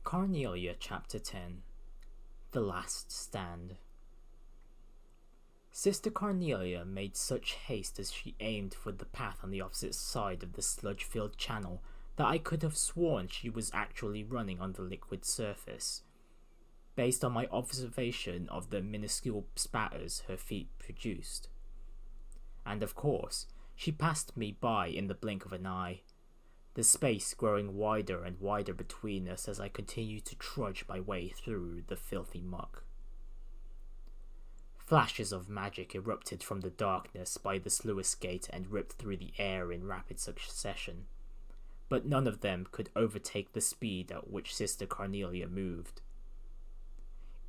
Carnelia Chapter 10 The Last Stand. Sister Carnelia made such haste as she aimed for the path on the opposite side of the sludge-filled channel that I could have sworn she was actually running on the liquid surface, based on my observation of the minuscule spatters her feet produced. And of course, she passed me by in the blink of an eye, the space growing wider and wider between us as I continued to trudge my way through the filthy muck. Flashes of magic erupted from the darkness by the sluice gate and ripped through the air in rapid succession, but none of them could overtake the speed at which Sister Carnelia moved.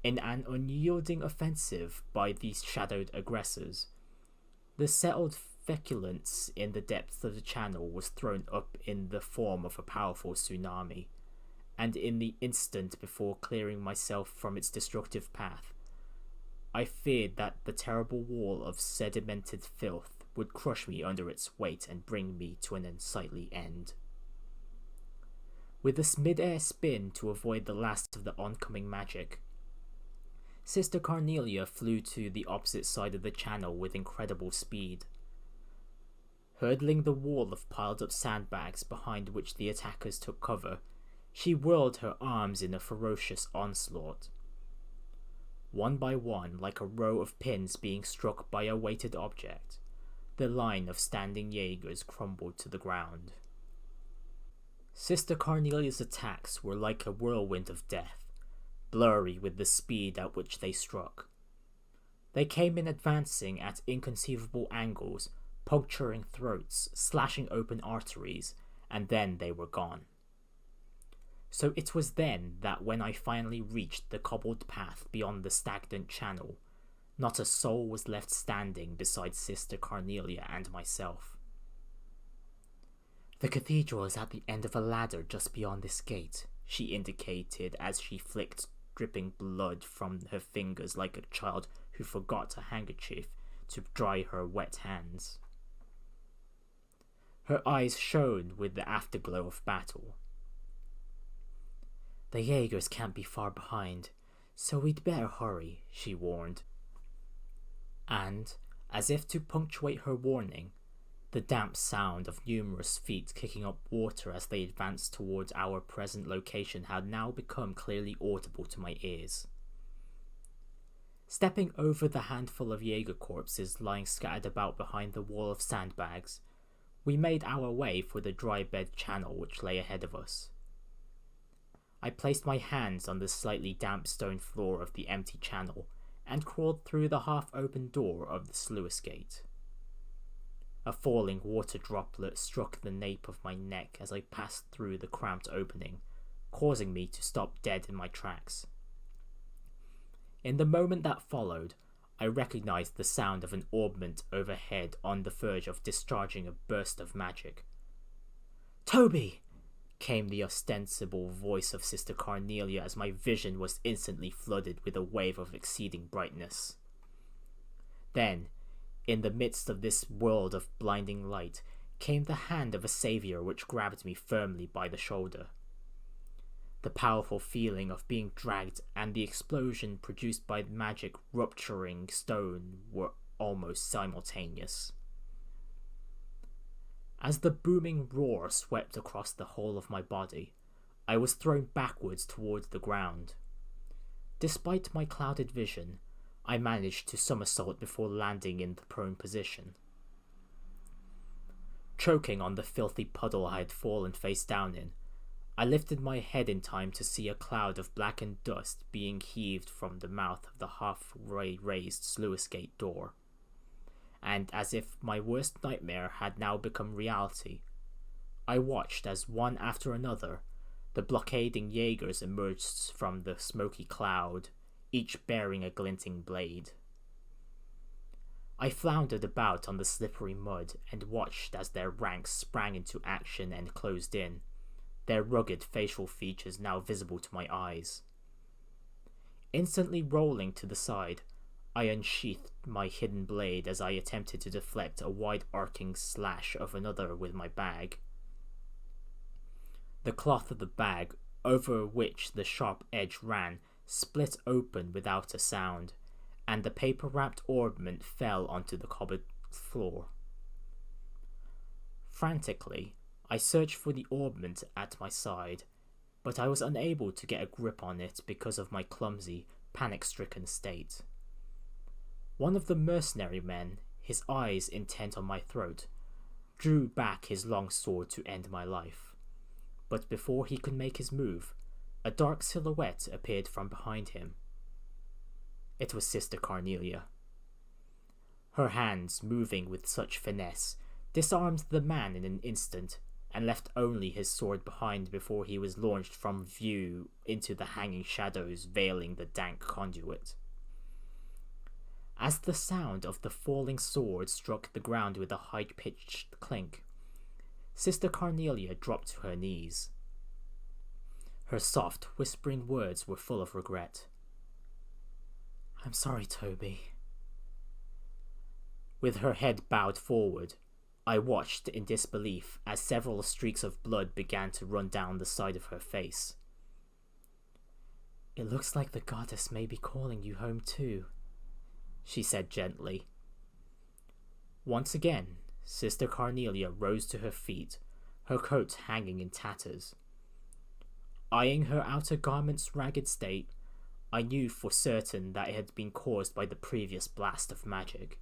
In an unyielding offensive by these shadowed aggressors, the settled feculence in the depths of the channel was thrown up in the form of a powerful tsunami, and in the instant before clearing myself from its destructive path, I feared that the terrible wall of sedimented filth would crush me under its weight and bring me to an unsightly end. With a mid-air spin to avoid the last of the oncoming magic, Sister Carnelia flew to the opposite side of the channel with incredible speed. Hurdling the wall of piled-up sandbags behind which the attackers took cover, she whirled her arms in a ferocious onslaught. One by one, like a row of pins being struck by a weighted object, the line of standing Jaegers crumbled to the ground. Sister Carnelia's attacks were like a whirlwind of death, blurry with the speed at which they struck. They came in advancing at inconceivable angles, puncturing throats, slashing open arteries, and then they were gone. So it was then that when I finally reached the cobbled path beyond the stagnant channel, not a soul was left standing beside Sister Carnelia and myself. "The cathedral is at the end of a ladder just beyond this gate," she indicated as she flicked dripping blood from her fingers like a child who forgot a handkerchief to dry her wet hands. Her eyes shone with the afterglow of battle. "The Jaegers can't be far behind, so we'd better hurry," she warned. And, as if to punctuate her warning, the damp sound of numerous feet kicking up water as they advanced towards our present location had now become clearly audible to my ears. Stepping over the handful of Jaeger corpses lying scattered about behind the wall of sandbags, we made our way for the dry bed channel which lay ahead of us. I placed my hands on the slightly damp stone floor of the empty channel and crawled through the half-open door of the sluice gate. A falling water droplet struck the nape of my neck as I passed through the cramped opening, causing me to stop dead in my tracks. In the moment that followed, I recognized the sound of an orbment overhead on the verge of discharging a burst of magic. "Toby!" came the ostensible voice of Sister Carnelia as my vision was instantly flooded with a wave of exceeding brightness. Then, in the midst of this world of blinding light, came the hand of a savior which grabbed me firmly by the shoulder. The powerful feeling of being dragged and the explosion produced by magic rupturing stone were almost simultaneous. As the booming roar swept across the whole of my body, I was thrown backwards towards the ground. Despite my clouded vision, I managed to somersault before landing in the prone position. Choking on the filthy puddle I had fallen face down in, I lifted my head in time to see a cloud of blackened dust being heaved from the mouth of the half-raised sluice gate door. And as if my worst nightmare had now become reality, I watched as one after another the blockading Jaegers emerged from the smoky cloud, each bearing a glinting blade. I floundered about on the slippery mud and watched as their ranks sprang into action and closed in, their rugged facial features now visible to my eyes. Instantly rolling to the side, I unsheathed my hidden blade as I attempted to deflect a wide-arcing slash of another with my bag. The cloth of the bag over which the sharp edge ran, split open without a sound, and the paper-wrapped orbment fell onto the cobbled floor. Frantically, I searched for the orbment at my side, but I was unable to get a grip on it because of my clumsy, panic-stricken state. One of the mercenary men, his eyes intent on my throat, drew back his long sword to end my life. But before he could make his move, a dark silhouette appeared from behind him. It was Sister Carnelia. Her hands, moving with such finesse, disarmed the man in an instant, and left only his sword behind before he was launched from view into the hanging shadows veiling the dank conduit. As the sound of the falling sword struck the ground with a high-pitched clink, Sister Carnelia dropped to her knees. Her soft, whispering words were full of regret. "I'm sorry, Toby." With her head bowed forward, I watched in disbelief as several streaks of blood began to run down the side of her face. "It looks like the goddess may be calling you home too," she said gently. Once again, Sister Carnelia rose to her feet, her coat hanging in tatters. Eyeing her outer garment's ragged state, I knew for certain that it had been caused by the previous blast of magic.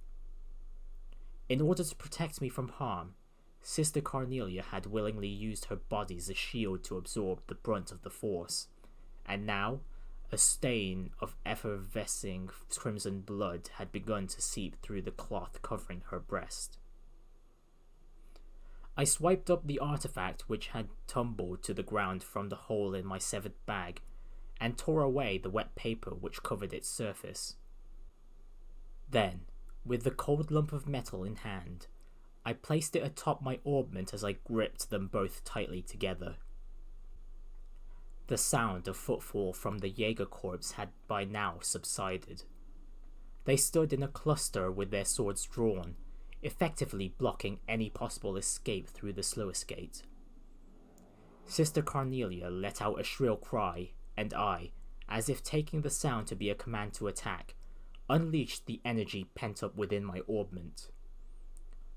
In order to protect me from harm, Sister Carnelia had willingly used her body as a shield to absorb the brunt of the force, and now a stain of effervescing crimson blood had begun to seep through the cloth covering her breast. I swiped up the artifact which had tumbled to the ground from the hole in my severed bag, and tore away the wet paper which covered its surface. Then, with the cold lump of metal in hand, I placed it atop my orbment as I gripped them both tightly together. The sound of footfall from the Jaeger corps had by now subsided. They stood in a cluster with their swords drawn, effectively blocking any possible escape through the sluice gate. Sister Carnelia let out a shrill cry, and I, as if taking the sound to be a command to attack, unleashed the energy pent up within my orbment.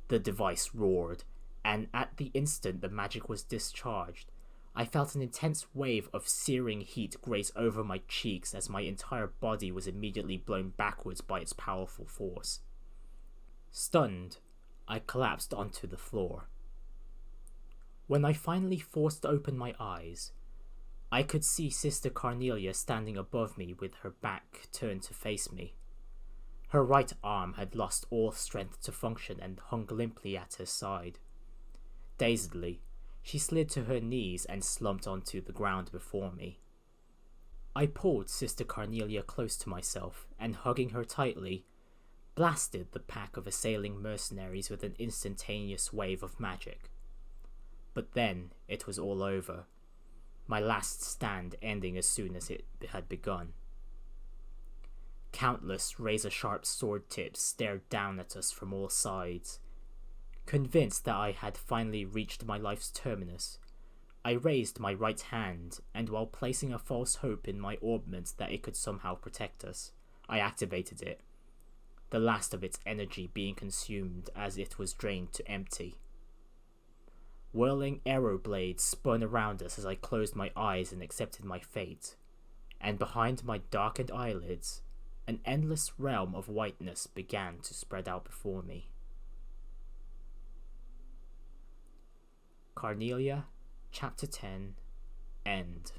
The device roared, and at the instant the magic was discharged, I felt an intense wave of searing heat graze over my cheeks as my entire body was immediately blown backwards by its powerful force. Stunned, I collapsed onto the floor. When I finally forced open my eyes, I could see Sister Carnelia standing above me with her back turned to face me. Her right arm had lost all strength to function and hung limply at her side. Dazedly, she slid to her knees and slumped onto the ground before me. I pulled Sister Carnelia close to myself and, hugging her tightly, blasted the pack of assailing mercenaries with an instantaneous wave of magic. But then it was all over, my last stand ending as soon as it had begun. Countless razor-sharp sword tips stared down at us from all sides. Convinced that I had finally reached my life's terminus, I raised my right hand, and while placing a false hope in my orbment that it could somehow protect us, I activated it, the last of its energy being consumed as it was drained to empty. Whirling arrow blades spun around us as I closed my eyes and accepted my fate, and behind my darkened eyelids, an endless realm of whiteness began to spread out before me. Carnelia, Chapter 10, End.